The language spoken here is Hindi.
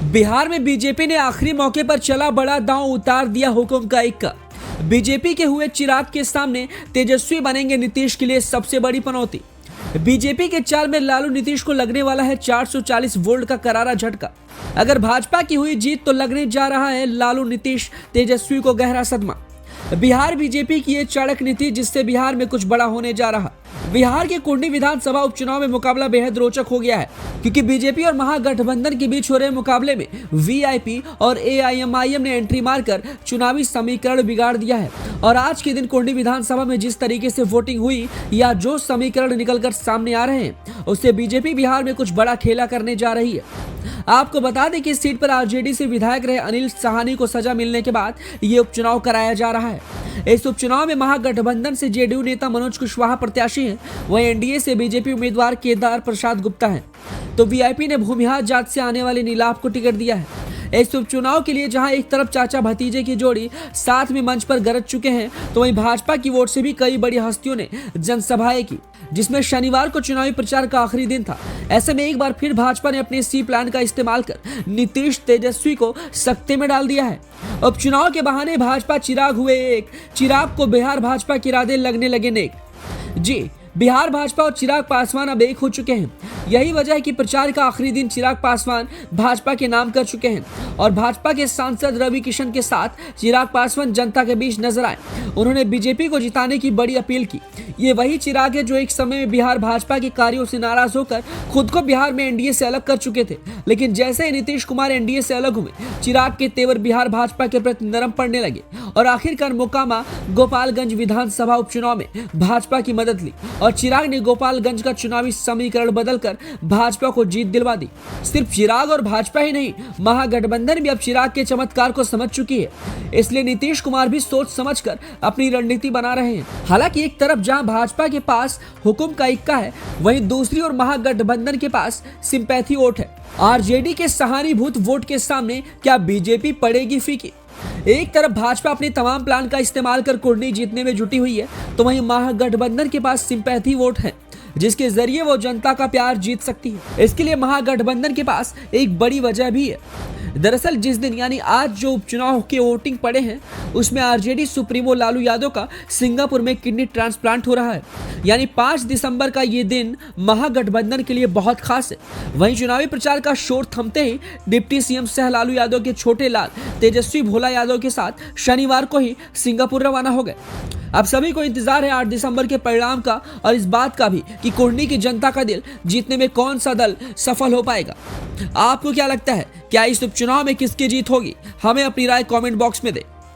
बिहार में बीजेपी ने आखिरी मौके पर चला बड़ा दांव, उतार दिया हुकुम का इक्का। बीजेपी के हुए चिराग के सामने तेजस्वी बनेंगे नीतीश के लिए सबसे बड़ी पनौती। बीजेपी के चाल में लालू नीतीश को लगने वाला है 440 वोल्ट का करारा झटका। अगर भाजपा की हुई जीत तो लगने जा रहा है लालू नीतीश तेजस्वी को गहरा सदमा। बिहार बीजेपी की ये चाणक्य नीति जिससे बिहार में कुछ बड़ा होने जा रहा। बिहार के कुंडी विधानसभा उपचुनाव में मुकाबला बेहद रोचक हो गया है, क्योंकि बीजेपी और महागठबंधन के बीच हो रहे मुकाबले में वीआईपी और एआईएमआईएम ने एंट्री मारकर चुनावी समीकरण बिगाड़ दिया है। और आज के दिन कुंडी विधानसभा में जिस तरीके से वोटिंग हुई या जो समीकरण निकलकर सामने आ रहे हैं, उससे बीजेपी बिहार में कुछ बड़ा खेला करने जा रही है। आपको बता दें कि इस सीट पर आरजेडी से विधायक रहे अनिल साहनी को सजा मिलने के बाद ये उपचुनाव कराया जा रहा है। इस उपचुनाव में महागठबंधन से जेडीयू नेता मनोज कुशवाहा प्रत्याशी हैं, वहीं एनडीए से बीजेपी उम्मीदवार केदार प्रसाद गुप्ता हैं। तो वीआईपी ने भूमिहार जात से आने वाले नीलाभ को टिकट दिया है। इस उपचुनाव के लिए जहां एक तरफ चाचा भतीजे की जोड़ी साथ में मंच पर गरज चुके हैं, तो वहीं भाजपा की वोट से भी कई बड़ी हस्तियों ने जनसभाएं की, जिसमें शनिवार को चुनावी प्रचार का आखिरी दिन था। ऐसे में एक बार फिर भाजपा ने अपने सी प्लान का इस्तेमाल कर नीतीश तेजस्वी को सख्ते में डाल दिया है। उपचुनाव के बहाने भाजपा चिराग हुए एक, चिराग को बिहार भाजपा के इरादे लगने लगे नेक। जी, बिहार भाजपा और चिराग पासवान अब एक हो चुके हैं। यही वजह है कि प्रचार का आखिरी दिन चिराग पासवान भाजपा के नाम कर चुके हैं और भाजपा के सांसद रवि किशन के साथ चिराग पासवान जनता के बीच नजर आए। उन्होंने बीजेपी को जिताने की बड़ी अपील की। ये वही चिराग है जो एक समय में बिहार भाजपा के कार्यों से नाराज होकर खुद को बिहार में एनडीए से अलग कर चुके थे, लेकिन जैसे ही नीतीश कुमार एनडीए से अलग हुए, चिराग के तेवर बिहार भाजपा के प्रति नरम पड़ने लगे और आखिरकार मोकामा गोपालगंज विधानसभा उपचुनाव में भाजपा की मदद ली और चिराग ने गोपालगंज का चुनावी समीकरण बदलकर भाजपा को जीत दिलवा दी। सिर्फ चिराग और भाजपा ही नहीं, महागठबंधन भी अब चिराग के चमत्कार को समझ चुकी है। इसलिए नीतीश कुमार भी सोच समझकर अपनी रणनीति बना रहे हैं। हालांकि एक तरफ जहां भाजपा के पास हुकुम का इक्का है, वहीं दूसरी ओर महागठबंधन के पास सिंपैथी वोट है। आरजेडी के सहानुभूत वोट के सामने क्या बीजेपी पड़ेगी फीकी? एक तरफ भाजपा अपने तमाम प्लान का इस्तेमाल कर कुर्नी जीतने में जुटी हुई है, तो वहीं महागठबंधन के पास सिंपैथी वोट है, जिसके जरिए वो जनता का प्यार जीत सकती है। इसके लिए महागठबंधन के पास एक बड़ी वजह भी है। दरअसल जिस दिन यानी आज जो उपचुनाव के वोटिंग पड़े हैं, उसमें आरजेडी सुप्रीमो लालू यादव का सिंगापुर में किडनी ट्रांसप्लांट हो रहा है। यानी 5 दिसंबर का ये दिन महागठबंधन के लिए बहुत खास है। वहीं चुनावी प्रचार का शोर थमते ही डिप्टी सीएम सह लालू यादव के छोटे लाल तेजस्वी भोला यादव के साथ शनिवार को ही सिंगापुर रवाना हो गए। अब सभी को इंतजार है 8 दिसंबर के परिणाम का और इस बात का भी कि कुर्नी की जनता का दिल जीतने में कौन सा दल सफल हो पाएगा। आपको क्या लगता है, क्या इस उपचुनाव में किसकी जीत होगी? हमें अपनी राय कमेंट बॉक्स में दें।